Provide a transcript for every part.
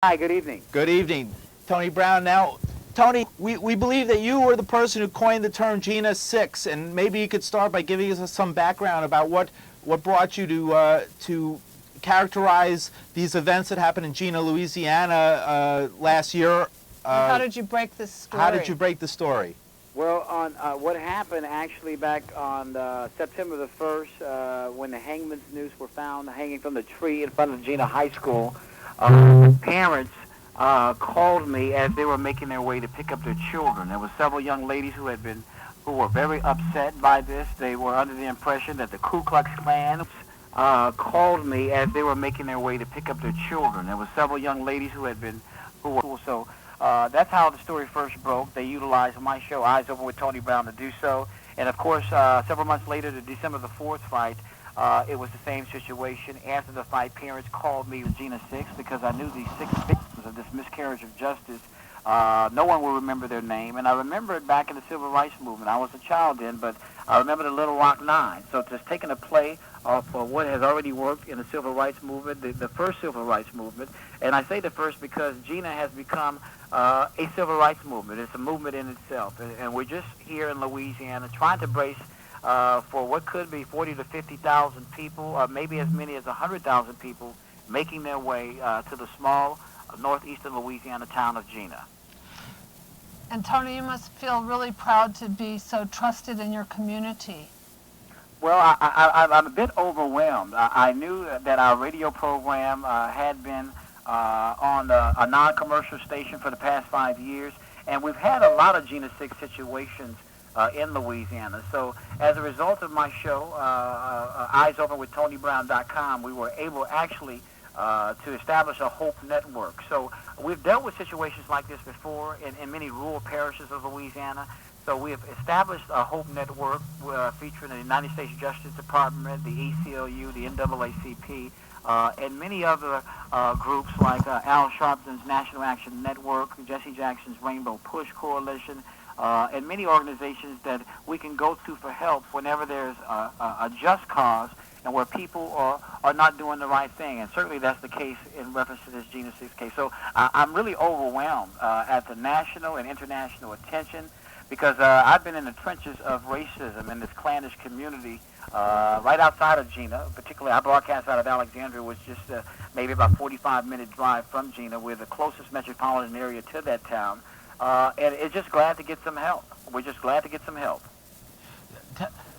Hi, good evening. Good evening, Tony Brown. Now, Tony, we believe that you were the person who coined the term Jena 6, and maybe you could start by giving us some background about what brought you to characterize these events that happened in Jena, Louisiana last year. How did you break this story? How did you break the story? Well, on what happened actually back on September the 1st, when the hangman's noose were found hanging from the tree in front of Jena High School, parents called me as they were making their way to pick up their children. There were several young ladies who were very upset by this. They were under the impression that the Ku Klux Klan called me as they were making their way to pick up their children. There were several young ladies who were so. That's how the story first broke. They utilized my show, Eyes Open with Tony Brown, to do so. And, of course, several months later, the December the 4th fight, it was the same situation. After the fight, parents called me Jena 6 because I knew these 6 victims of this miscarriage of justice. No one will remember their name. And I remember it back in the Civil Rights Movement. I was a child then, but I remember the Little Rock Nine. So it's just taking a play for what has already worked in the Civil Rights Movement, the first Civil Rights Movement. And I say the first because Jena has become a civil rights movement. It's a movement in itself. And we're just here in Louisiana trying to brace for what could be 40 to 50,000 people, or maybe as many as 100,000 people making their way to the small northeastern Louisiana town of Jena. And Tony, you must feel really proud to be so trusted in your community. Well, I'm a bit overwhelmed. I knew that our radio program had been on a non-commercial station for the past 5 years, and we've had a lot of Jena 6 situations in Louisiana. So as a result of my show, EyesOpenWithTonyBrown.com, we were able actually to establish a Hope Network. So we've dealt with situations like this before in many rural parishes of Louisiana. So we have established a Hope Network featuring the United States Justice Department, the ACLU, the NAACP, and many other groups like Al Sharpton's National Action Network, Jesse Jackson's Rainbow Push Coalition, and many organizations that we can go to for help whenever there's a just cause and where people are not doing the right thing. And certainly that's the case in reference to this Jena 6 case. So I'm really overwhelmed at the national and international attention because I've been in the trenches of racism in this clannish community right outside of Jena. Particularly, I broadcast out of Alexandria, which is just maybe about 45-minute drive from Jena. We're the closest metropolitan area to that town. And it's just glad to get some help. We're just glad to get some help.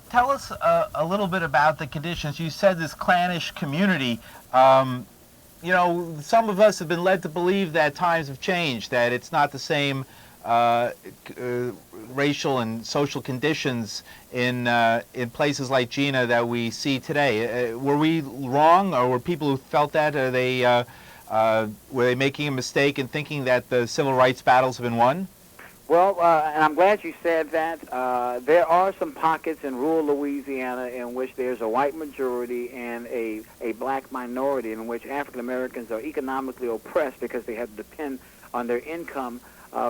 Tell us a little bit about the conditions. You said this clannish community. You know, some of us have been led to believe that times have changed, that it's not the same racial and social conditions in places like Jena that we see today. Were we wrong, or were people who felt that, were they making a mistake in thinking that the civil rights battles have been won? Well, and I'm glad you said that. There are some pockets in rural Louisiana in which there's a white majority and a black minority, in which African Americans are economically oppressed because they have to depend on their income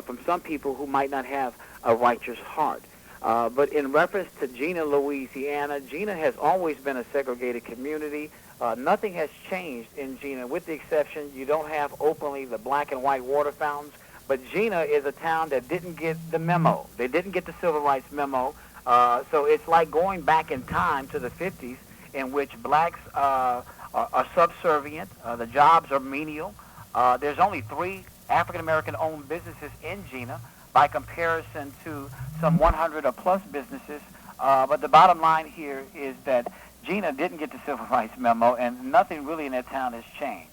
from some people who might not have a righteous heart. But in reference to Jena, Louisiana, Jena has always been a segregated community. Nothing has changed in Jena, with the exception you don't have openly the black and white water fountains. But Jena is a town that didn't get the memo. They didn't get the civil rights memo. So it's like going back in time to the 50s, in which blacks are subservient. The jobs are menial. There's only 3 African-American owned businesses in Jena by comparison to some 100 or plus businesses. But the bottom line here is that Jena didn't get the civil rights memo, and nothing really in that town has changed.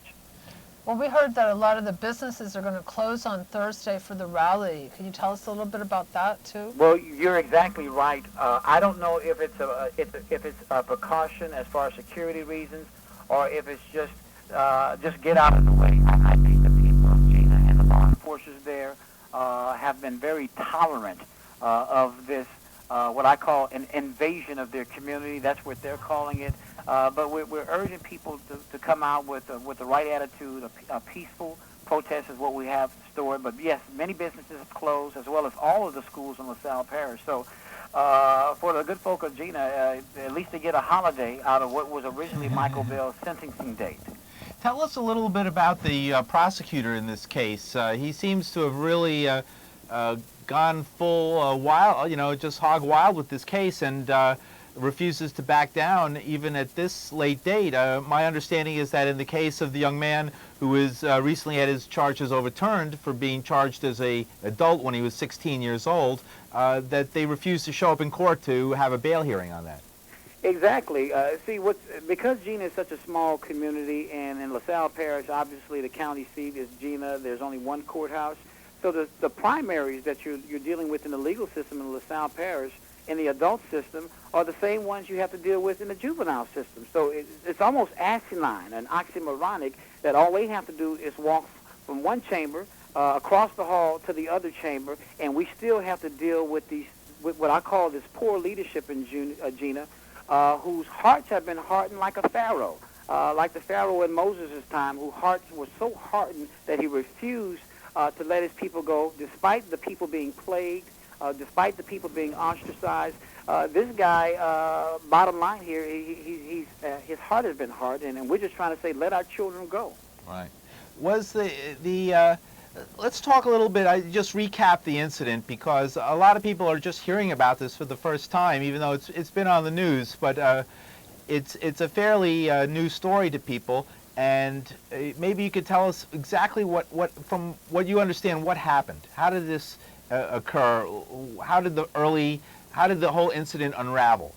Well, we heard that a lot of the businesses are going to close on Thursday for the rally. Can you tell us a little bit about that, too? Well, you're exactly right. I don't know if it's a precaution as far as security reasons, or if it's just get out of the way. I think the people of Jena and the law enforcers there have been very tolerant of this, what I call an invasion of their community. That's what they're calling it. But we're urging people to come out with the right attitude. A peaceful protest is what we have stored. But yes, many businesses have closed, as well as all of the schools in LaSalle Parish. So for the good folk of Jena, at least to get a holiday out of what was originally Mychal Bell's sentencing date. Tell us a little bit about the prosecutor in this case. He seems to have really gone full wild, just hog wild with this case, and refuses to back down even at this late date. My understanding is that in the case of the young man who was recently had his charges overturned for being charged as an adult when he was 16 years old, that they refused to show up in court to have a bail hearing on that. Exactly. Because Jena is such a small community, and in LaSalle Parish, obviously the county seat is Jena. There's only one courthouse. So the primaries that you're dealing with in the legal system in LaSalle Parish, in the adult system, are the same ones you have to deal with in the juvenile system. So it's almost asinine and oxymoronic that all they have to do is walk from one chamber across the hall to the other chamber, and we still have to deal with what I call this poor leadership in Jena, whose hearts have been hardened like a pharaoh, like the pharaoh in Moses' time, whose hearts were so hardened that he refused to let his people go, despite the people being plagued, despite the people being ostracized. This guy, bottom line here, his heart has been hardened, and we're just trying to say, let our children go. Right. Was let's talk a little bit, I just recap the incident, because a lot of people are just hearing about this for the first time, even though it's been on the news, but it's a fairly new story to people, and maybe you could tell us exactly from what you understand, what happened. How did this occur? How did the whole incident unravel?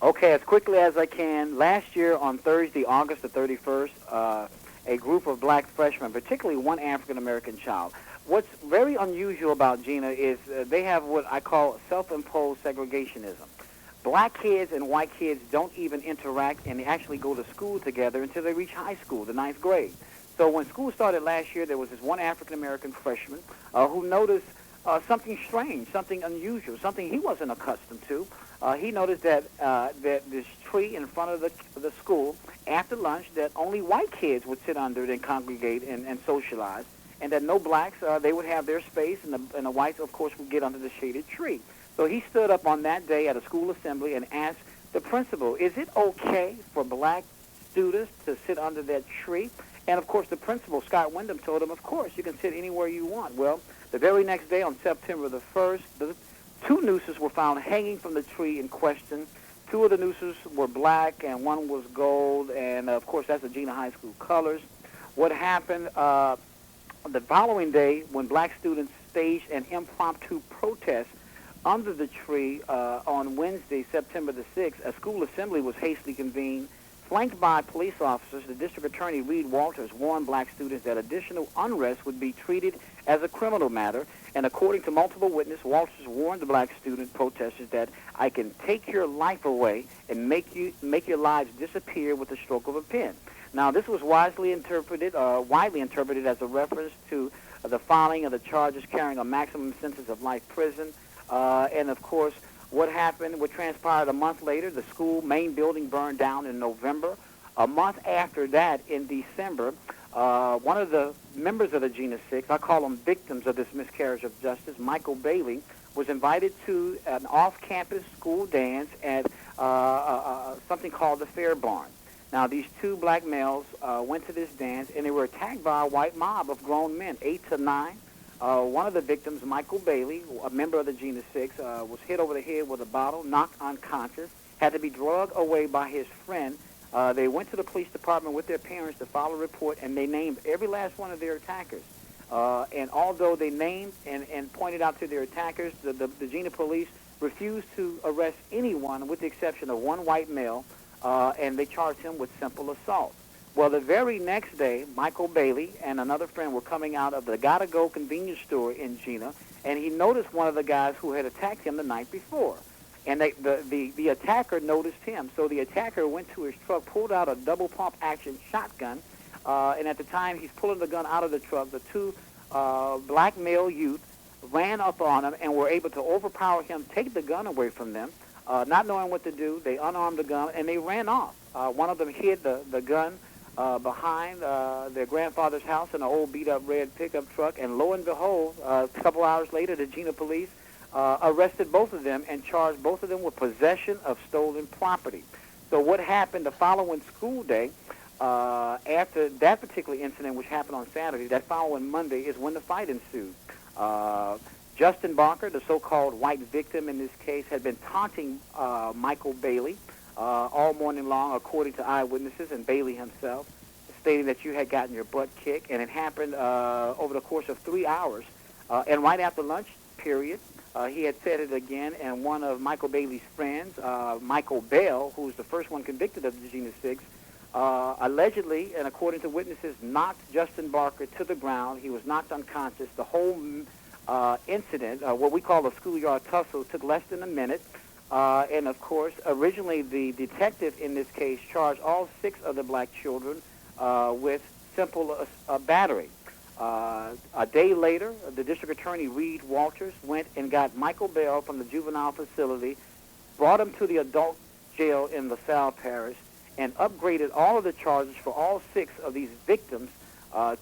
Okay, as quickly as I can. Last year on Thursday, August the 31st, a group of black freshmen, particularly one African-American child. What's very unusual about Jena is they have what I call self-imposed segregationism. Black kids and white kids don't even interact, and they actually go to school together until they reach high school, the 9th grade. So when school started last year, there was this one African-American freshman who noticed something strange, something unusual, something he wasn't accustomed to. He noticed that this tree in front of the school, after lunch, that only white kids would sit under it and congregate and socialize, and that no blacks, they would have their space, and the whites, of course, would get under the shaded tree. So he stood up on that day at a school assembly and asked the principal, is it okay for black students to sit under that tree? And, of course, the principal, Scott Wyndham, told him, of course, you can sit anywhere you want. Well, the very next day, on September the 1st, two nooses were found hanging from the tree in question. Two of the nooses were black, and one was gold, and, of course, that's the Jena High School colors. What happened the following day, when black students staged an impromptu protest under the tree on Wednesday, September the 6th, a school assembly was hastily convened. Flanked by police officers, the district attorney, Reed Walters, warned black students that additional unrest would be treated as a criminal matter. And according to multiple witnesses, Walters warned the black student protesters that I can take your life away and make your lives disappear with the stroke of a pen. Now, this was widely interpreted as a reference to the filing of the charges carrying a maximum sentence of life prison. And, of course, what transpired a month later, the school main building burned down in November. A month after that, in December, one of the members of the Jena Six, I call them victims of this miscarriage of justice, Mychal Bell, was invited to an off-campus school dance at something called the Fair Barn. Now, these two black males went to this dance, and they were attacked by a white mob of grown men, 8 to 9. One of the victims, Mychal Bell, a member of the Jena Six, was hit over the head with a bottle, knocked unconscious, had to be dragged away by his friend. They went to the police department with their parents to file a report, and they named every last one of their attackers. And although they named and pointed out to their attackers, the Jena police refused to arrest anyone with the exception of one white male, and they charged him with simple assault. Well, the very next day, Mychal Bell and another friend were coming out of the Gotta Go convenience store in Jena, and he noticed one of the guys who had attacked him the night before. And the attacker noticed him. So the attacker went to his truck, pulled out a double-pump action shotgun, and at the time he's pulling the gun out of the truck, the two black male youth ran up on him and were able to overpower him, take the gun away from them. Not knowing what to do, they unarmed the gun, and they ran off. One of them hid the gun behind their grandfather's house in an old beat-up red pickup truck, and lo and behold, a couple hours later, the Jena police arrested both of them and charged both of them with possession of stolen property. So what happened the following school day, After that particular incident, which happened on Saturday, that following Monday is when the fight ensued. Justin Barker, the so-called white victim in this case, had been taunting Mychal Bailey all morning long, according to eyewitnesses and Bailey himself, stating that you had gotten your butt kicked, and it happened over the course of 3 hours. And right after lunch period, he had said it again, and one of Mychal Bailey's friends, Mychal Bell, who was the first one convicted of the Jena 6, allegedly, and according to witnesses, knocked Justin Barker to the ground. He was knocked unconscious. The whole incident, what we call a schoolyard tussle, took less than a minute. And, of course, originally the detective in this case charged all 6 of the black children with simple battery. A day later, the district attorney, Reed Walters, went and got Mychal Bell from the juvenile facility, brought him to the adult jail in LaSalle Parish, and upgraded all of the charges for all 6 of these victims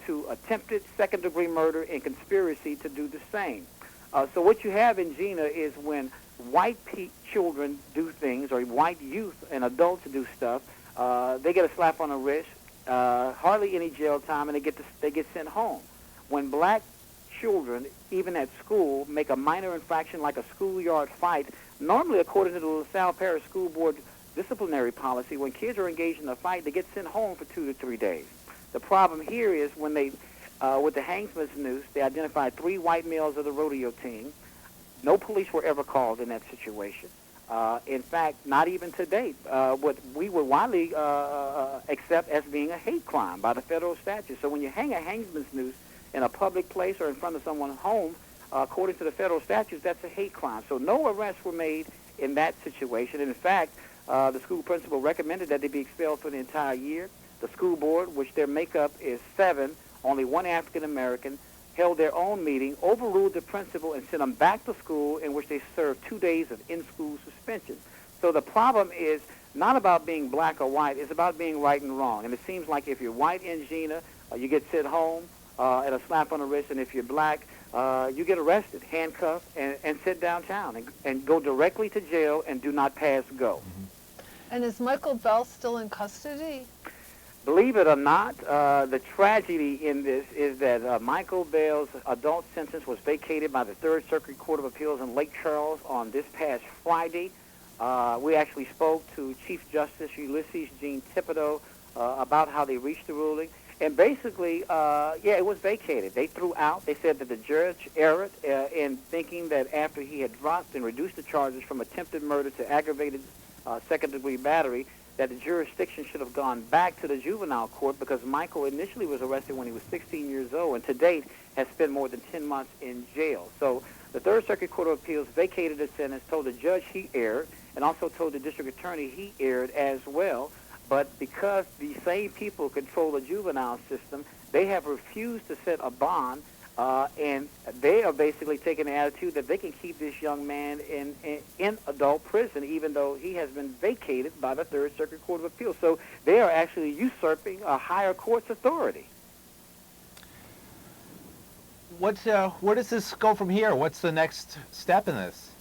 to attempted second-degree murder and conspiracy to do the same. So what you have in Jena is when white children do things, or white youth and adults do stuff, they get a slap on the wrist, hardly any jail time, and they get sent home. When black children, even at school, make a minor infraction like a schoolyard fight, normally according to the LaSalle Parish School Board disciplinary policy, when kids are engaged in a fight, they get sent home for 2 to 3 days. The problem here is when they, with the Hangsman's noose, they identified 3 white males of the rodeo team. No police were ever called in that situation. In fact, not even to date. What we would widely accept as being a hate crime by the federal statute. So when you hang a Hangsman's noose in a public place or in front of someone's home, according to the federal statutes, that's a hate crime. So no arrests were made in that situation. In fact, the school principal recommended that they be expelled for the entire year. The school board, which their makeup is 7, only 1 African-American, held their own meeting, overruled the principal, and sent them back to school, in which they served 2 days of in-school suspension. So the problem is not about being black or white. It's about being right and wrong. And it seems like if you're white in Jena, you get sent home and a slap on the wrist, and if you're black, you get arrested, handcuffed, and sent downtown and go directly to jail and do not pass go. And is Mychal Bell still in custody? Believe it or not, the tragedy in this is that Mychal Bell's adult sentence was vacated by the Third Circuit Court of Appeals in Lake Charles on this past Friday. We actually spoke to Chief Justice Ulysses Jean Thibodeau about how they reached the ruling. And basically, it was vacated. They said that the judge erred in thinking that after he had dropped and reduced the charges from attempted murder to aggravated second-degree battery, that the jurisdiction should have gone back to the juvenile court, because Mychal initially was arrested when he was 16 years old and to date has spent more than 10 months in jail. So the Third Circuit Court of Appeals vacated the sentence, told the judge he erred, and also told the district attorney he erred as well. But because the same people control the juvenile system, they have refused to set a bond, and they are basically taking the attitude that they can keep this young man in adult prison, even though he has been vacated by the Third Circuit Court of Appeals. So they are actually usurping a higher court's authority. Where does this go from here? What's the next step in this?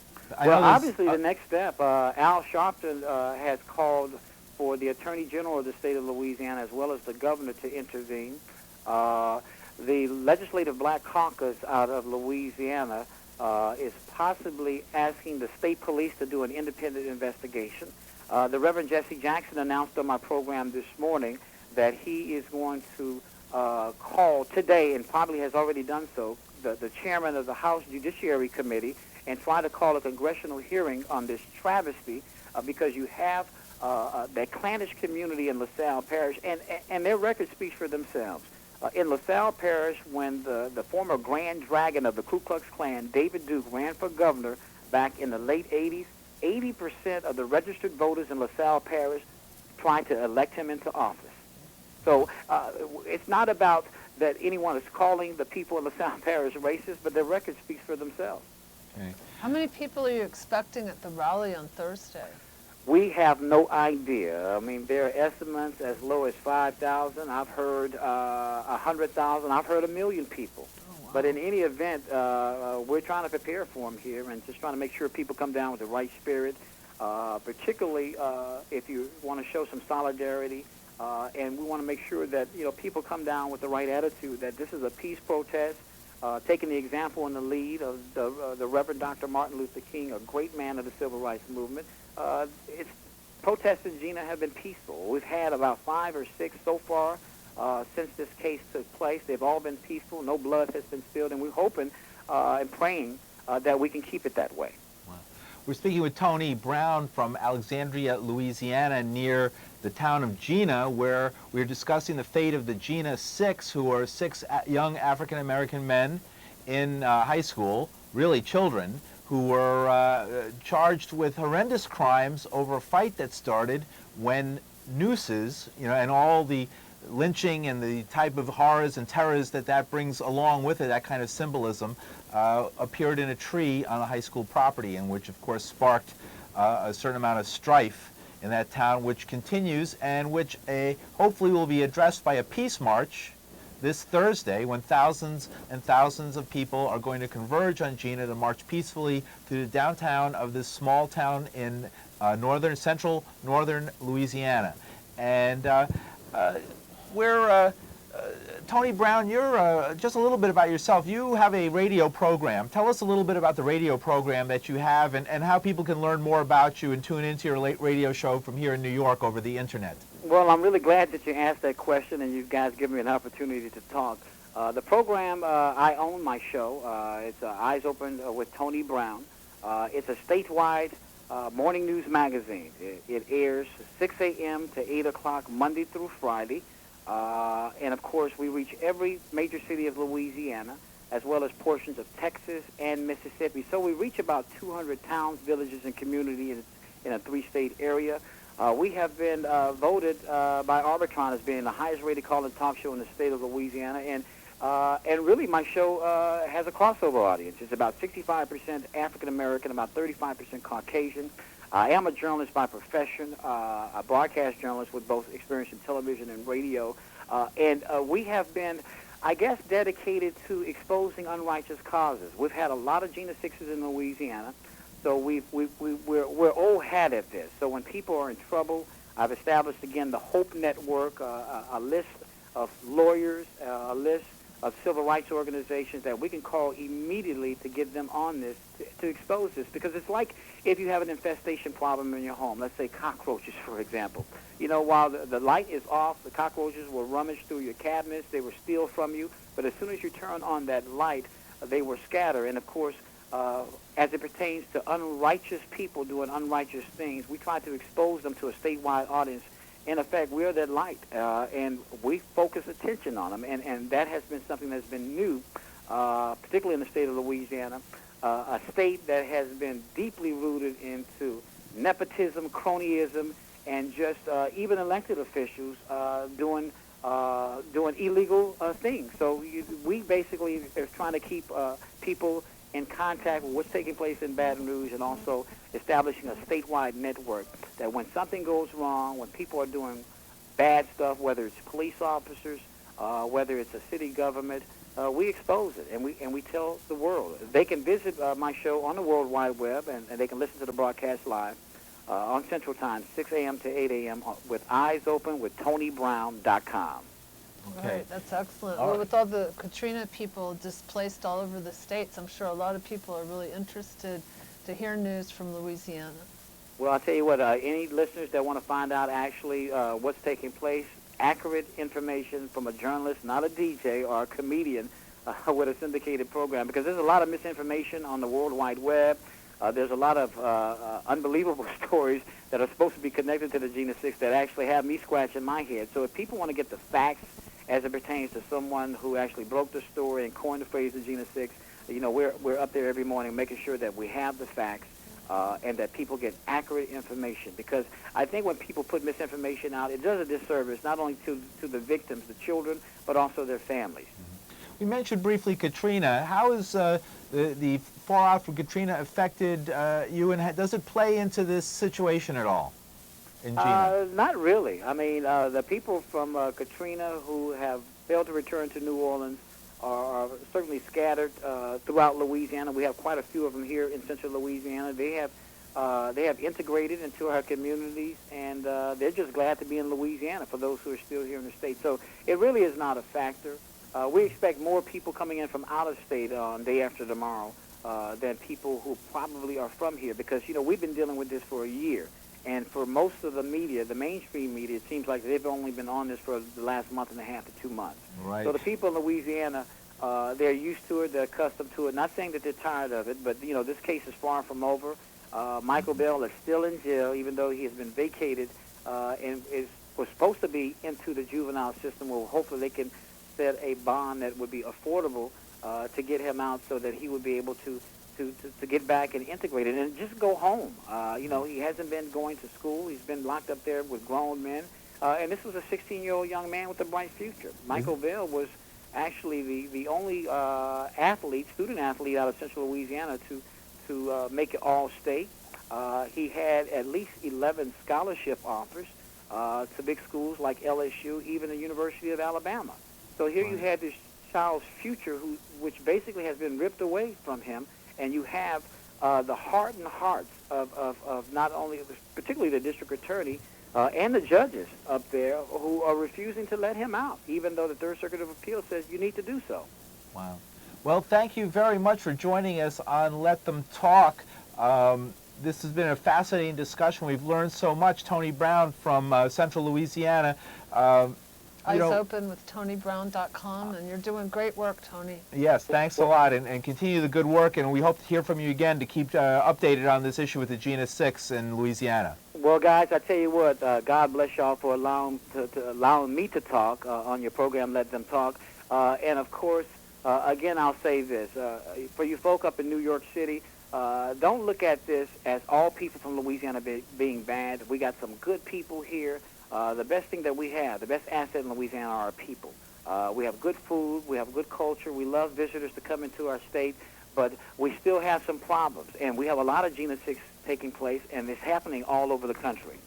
Well, obviously the next step, Al Sharpton has called for the Attorney General of the state of Louisiana as well as the governor to intervene. The Legislative Black Caucus out of Louisiana is possibly asking the state police to do an independent investigation. The Reverend Jesse Jackson announced on my program this morning that he is going to call today, and probably has already done so, the chairman of the House Judiciary Committee, and try to call a congressional hearing on this travesty, because you have that clannish community in LaSalle Parish, and their record speaks for themselves. In LaSalle Parish, when the former Grand Dragon of the Ku Klux Klan, David Duke, ran for governor back in the late 80s, 80% of the registered voters in LaSalle Parish tried to elect him into office. So it's not about that anyone is calling the people in LaSalle Parish racist, but their record speaks for themselves. Okay. How many people are you expecting at the rally on Thursday? We have no idea. I mean, there are estimates as low as 5,000. I've heard 100,000. I've heard 1 million people. Oh, wow. But in any event, we're trying to prepare for them here and just trying to make sure people come down with the right spirit, particularly if you want to show some solidarity And we want to make sure that, people come down with the right attitude, that this is a peace protest, taking the example and the lead of the Reverend Dr. Martin Luther King, a great man of the civil rights movement. Protests in Jena have been peaceful. We've had about 5 or 6 so far since this case took place. They've all been peaceful. No blood has been spilled, and we're hoping and praying that we can keep it that way. Wow. We're speaking with Tony Brown from Alexandria, Louisiana, near the town of Jena, where we're discussing the fate of the Jena 6, who are 6 young African-American men in high school, really children, who were charged with horrendous crimes over a fight that started when nooses, and all the lynching and the type of horrors and terrors that brings along with it, that kind of symbolism, appeared in a tree on a high school property, and which of course sparked a certain amount of strife in that town, which continues, and which hopefully will be addressed by a peace march this Thursday, when thousands and thousands of people are going to converge on Jena to march peacefully through the downtown of this small town in central northern Louisiana. And Tony Brown, you're just a little bit about yourself. You have a radio program. Tell us a little bit about the radio program that you have, and how people can learn more about you and tune into your late radio show from here in New York over the internet. Well, I'm really glad that you asked that question, and you guys give me an opportunity to talk. The program, I own my show. It's Eyes Open with Tony Brown. It's a statewide morning news magazine. It airs 6 a.m. to 8 o'clock Monday through Friday. And, of course, we reach every major city of Louisiana, as well as portions of Texas and Mississippi. So we reach about 200 towns, villages, and communities in a 3-state area. We have been voted by Arbitron as being the highest-rated call-in talk show in the state of Louisiana, and really my show has a crossover audience. It's about 65% African-American, about 35% Caucasian. I am a journalist by profession, a broadcast journalist with both experience in television and radio, and we have been, I guess, dedicated to exposing unrighteous causes. We've had a lot of Jena 6s in Louisiana. So we're old hat at this. So when people are in trouble, I've established, again, the Hope Network, a list of lawyers, a list of civil rights organizations that we can call immediately to get them on this, to expose this. Because it's like if you have an infestation problem in your home, let's say cockroaches, for example. While the light is off, the cockroaches will rummage through your cabinets, they will steal from you, but as soon as you turn on that light, they will scatter. And, of course, as it pertains to unrighteous people doing unrighteous things, we try to expose them to a statewide audience. In effect, we're that light, and we focus attention on them, and that has been something that's been new, particularly in the state of Louisiana, a state that has been deeply rooted into nepotism, cronyism, and just even elected officials doing illegal things. So we basically are trying to keep people in contact with what's taking place in Baton Rouge, and also establishing a statewide network that when something goes wrong, when people are doing bad stuff, whether it's police officers, whether it's a city government, we expose it, and we tell the world. They can visit my show on the World Wide Web, and they can listen to the broadcast live on Central Time, 6 a.m. to 8 a.m. with Eyes Open with TonyBrown.com. Okay. Right, that's excellent. All Well, right. with all the Katrina people displaced all over the states, I'm sure a lot of people are really interested to hear news from Louisiana. Well, I'll tell you what, any listeners that want to find out actually what's taking place, accurate information from a journalist, not a DJ or a comedian with a syndicated program, because there's a lot of misinformation on the World Wide Web. There's a lot of unbelievable stories that are supposed to be connected to the Jena 6 that actually have me scratching my head. So if people want to get the facts as it pertains to someone who actually broke the story and coined the phrase the Jena 6, we're up there every morning making sure that we have the facts and that people get accurate information. Because I think when people put misinformation out, it does a disservice not only to the victims, the children, but also their families. We mentioned briefly Katrina. How is the fallout from Katrina affected you, and does it play into this situation at all in Jena? Not really. I mean, the people from Katrina who have failed to return to New Orleans are certainly scattered throughout Louisiana. We have quite a few of them here in central Louisiana. They have They have integrated into our communities, and they're just glad to be in Louisiana for those who are still here in the state. So it really is not a factor. We expect more people coming in from out of state on day after tomorrow than people who probably are from here, because, you know, we've been dealing with this for a year. And for most of the media, the mainstream media, it seems like they've only been on this for the last month and a half to 2 months. Right. So the people in Louisiana, they're used to it, they're accustomed to it. Not saying that they're tired of it, but, you know, this case is far from over. Mychal Bell is still in jail, even though he has been vacated and was supposed to be into the juvenile system. Well, hopefully they can set a bond that would be affordable to get him out so that he would be able to get back and integrate it and just go home. You know, he hasn't been going to school. He's been locked up there with grown men. And this was a 16-year-old young man with a bright future. Mychal Bell was actually the only student athlete out of Central Louisiana to make it all-state. He had at least 11 scholarship offers to big schools like LSU, even the University of Alabama. So here you had this child's future, which basically has been ripped away from him, and you have the heart and hearts of not only, particularly the district attorney and the judges up there who are refusing to let him out, even though the Third Circuit of Appeal says you need to do so. Wow. Well, thank you very much for joining us on Let Them Talk. This has been a fascinating discussion. We've learned so much. Tony Brown from Central Louisiana. Eyes Open with TonyBrown.com, and you're doing great work, Tony. Yes, thanks a lot, and continue the good work, and we hope to hear from you again to keep updated on this issue with the Jena 6 in Louisiana. Well, guys, I tell you what, God bless y'all for allowing me to talk on your program, Let Them Talk. And, of course, again, I'll say this. For you folk up in New York City, don't look at this as all people from Louisiana being bad. We got some good people here. The best thing that we have, the best asset in Louisiana are our people. We have good food. We have good culture. We love visitors to come into our state. But we still have some problems. And we have a lot of Jena 6 taking place, and it's happening all over the country.